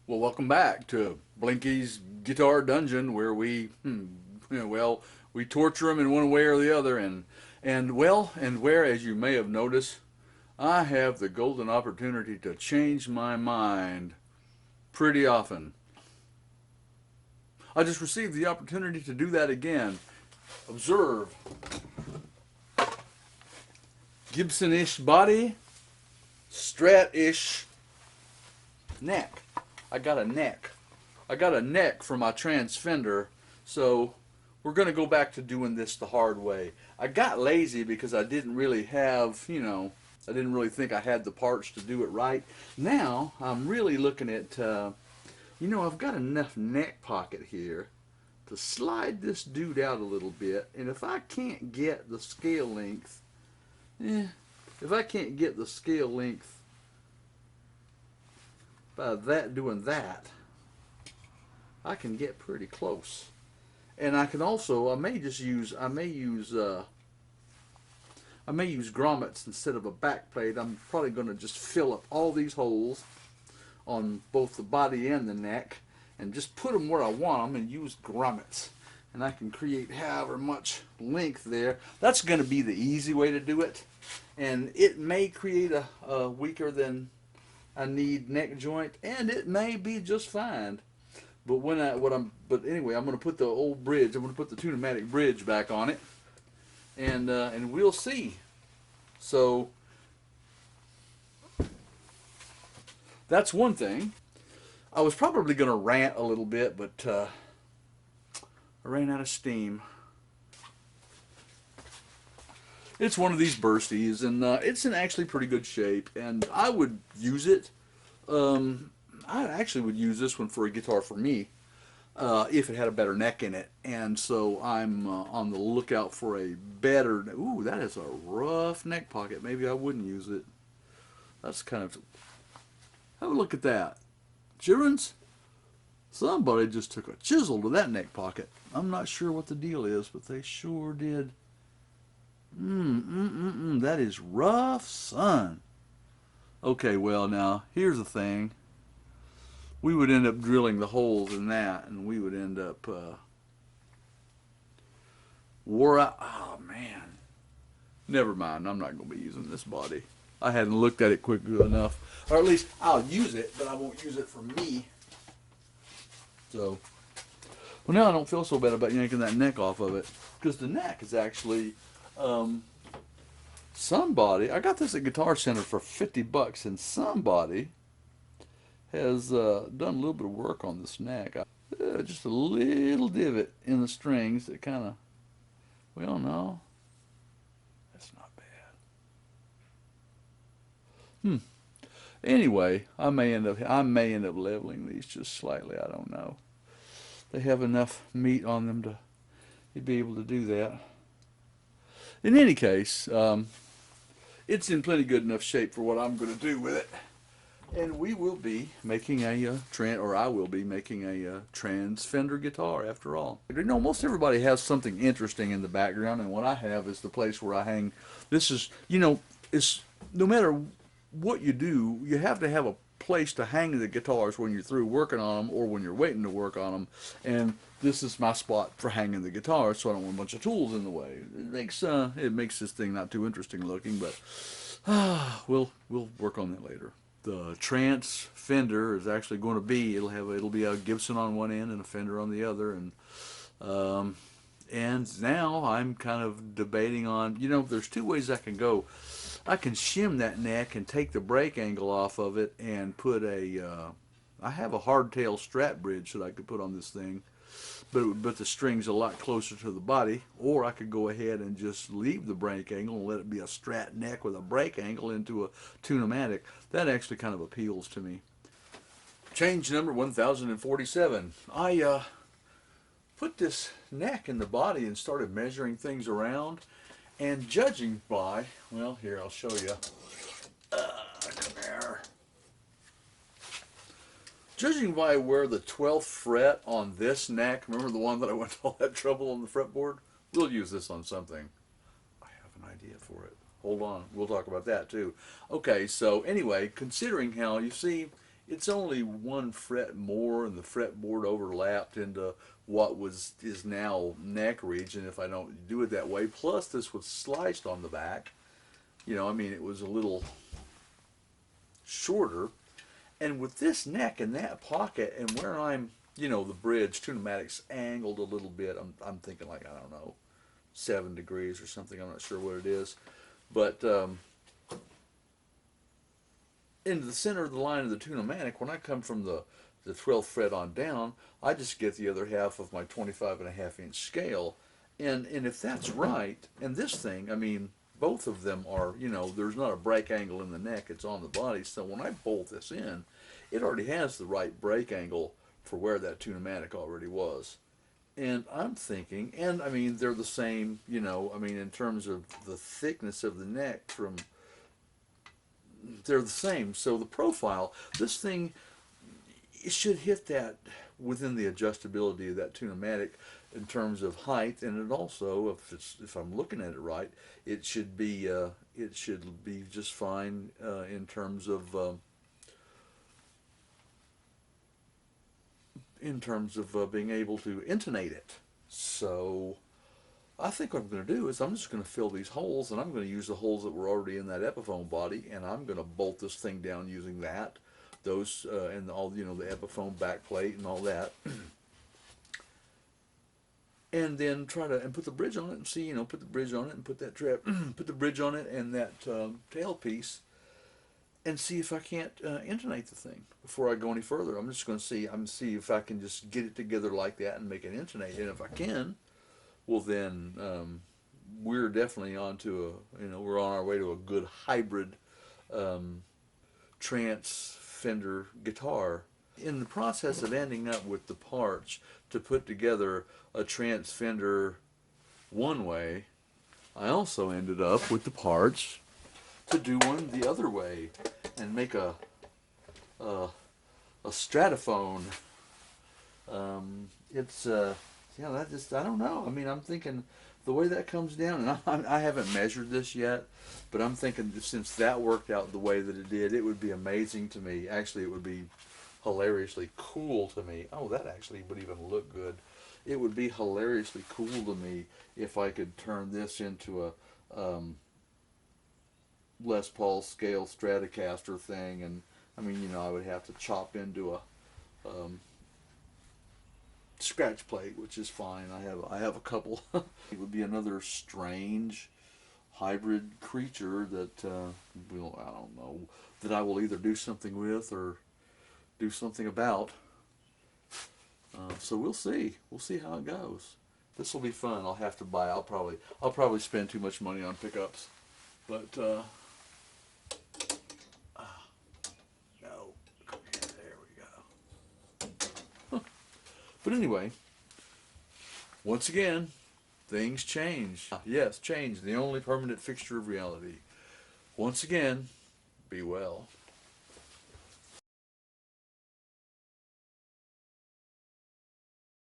Well, welcome back to Blinky's Guitar Dungeon, where we torture them in one way or the other, and where, as you may have noticed, I have the golden opportunity to change my mind pretty often. I just received the opportunity to do that again. Observe Gibson-ish body, Strat-ish neck. I got a neck. I got a neck for my trans fender, so we're going to go back to doing this the hard way. I got lazy because I didn't really have, I didn't really think I had the parts to do it right. Now I'm really looking at, I've got enough neck pocket here to slide this dude out a little bit, and if I can't get the scale length, if I can't get the scale length by that doing that, I can get pretty close. And I can also, I may use grommets instead of a back plate. I'm probably going to just fill up all these holes on both the body and the neck and just put them where I want them and use grommets. And I can create however much length there. That's going to be the easy way to do it. And it may create a weaker than I need neck joint, and it may be just fine. But anyway, I'm going to put the old bridge. I'm going to put the Tune-o-matic bridge back on it, and we'll see. So that's one thing. I was probably going to rant a little bit, but I ran out of steam. It's one of these bursties, and it's in actually pretty good shape, and I would use it. I actually would use this one for a guitar for me if it had a better neck in it, and so I'm on the lookout for a better. Ooh, that is a rough neck pocket. Maybe I wouldn't use it. That's kind of. Have a look at that, childrens. Somebody just took a chisel to that neck pocket. I'm not sure what the deal is, but they sure did. That is rough, son. Okay, well, now, here's the thing. We would end up drilling the holes in that, and we would end up wore out. Oh, man. Never mind. I'm not going to be using this body. I hadn't looked at it quickly enough. Or at least I'll use it, but I won't use it for me. So, well, now I don't feel so bad about yanking that neck off of it. Because the neck is actually... somebody, I got this at Guitar Center for $50, and somebody has done a little bit of work on this neck. Just a little divot in the strings that kind of, well, no, that's not bad. Anyway, I may end up leveling these just slightly. I don't know. They have enough meat on them to be able to do that. In any case, it's in plenty good enough shape for what I'm going to do with it. And we will be making I will be making a trans Fender guitar after all. Most everybody has something interesting in the background, and what I have is the place where I hang. This is, it's no matter what you do, you have to have a place to hang the guitars when you're through working on them or when you're waiting to work on them. And this is my spot for hanging the guitar, so I don't want a bunch of tools in the way. It makes this thing not too interesting looking, but we'll work on that later. The trance Fender is actually going to be it'll be a Gibson on one end and a Fender on the other, and now I'm kind of debating on, there's two ways I can go. I can shim that neck and take the break angle off of it and put I have a hardtail Strat bridge that I could put on this thing, but the string's a lot closer to the body. Or I could go ahead and just leave the break angle and let it be a Strat neck with a break angle into a Tune-o-matic. That actually kind of appeals to me. Change number 1047. I put this neck in the body and started measuring things around. And judging by, well, here, I'll show you. Come here. Judging by where the 12th fret on this neck, remember the one that I went to all that trouble on the fretboard? We'll use this on something. I have an idea for it. Hold on, we'll talk about that too. Okay, so anyway, considering how, you see, it's only one fret more, and the fretboard overlapped into what is now neck region if I don't do it that way. Plus, this was sliced on the back. You know, I mean, it was a little shorter. And with this neck and that pocket, and where I'm, you know, the bridge, Tune-o-matic's angled a little bit. I'm thinking like, I don't know, 7 degrees or something. I'm not sure what it is. But into the center of the line of the Tune-o-matic, when I come from the 12th fret on down, I just get the other half of my 25.5-inch scale. And if that's right, and this thing, I mean, both of them are, you know, there's not a break angle in the neck, it's on the body. So when I bolt this in, it already has the right break angle for where that Tune-o-matic already was. And I'm thinking, and I mean, they're the same, you know, I mean, in terms of the thickness of the neck from, they're the same. So the profile, this thing, it should hit that within the adjustability of that Tune-o-matic in terms of height, and it also, if I'm looking at it right, it should be just fine in terms of being able to intonate it. So I think what I'm going to do is I'm just going to fill these holes, and I'm going to use the holes that were already in that Epiphone body, and I'm going to bolt this thing down using that, those and all, you know, the Epiphone backplate and all that, and then try to put the bridge on it and see, you know, put the bridge on it and put that trap, put the bridge on it and that tailpiece, and see if I can't intonate the thing before I go any further. I'm just going to see if I can just get it together like that and make it intonate, and if I can, well then we're definitely onto a, you know, we're on our way to a good hybrid trance Fender guitar. In the process of ending up with the parts to put together a trance Fender one way, I also ended up with the parts to do one the other way and make a Stratophone. It's yeah, that just, I don't know. I mean, I'm thinking the way that comes down, and I haven't measured this yet, but I'm thinking since that worked out the way that it did, it would be amazing to me. Actually, it would be hilariously cool to me. Oh, that actually would even look good. It would be hilariously cool to me if I could turn this into a Les Paul scale Stratocaster thing, and I mean, you know, I would have to chop into a scratch plate, which is fine. I have a couple. It would be another strange hybrid creature that I don't know, that I will either do something with or do something about. So we'll see. We'll see how it goes. This will be fun. I'll have to buy. I'll probably spend too much money on pickups, but no. There we go. But anyway, once again, things change. Yes, change, the only permanent fixture of reality. Once again, be well.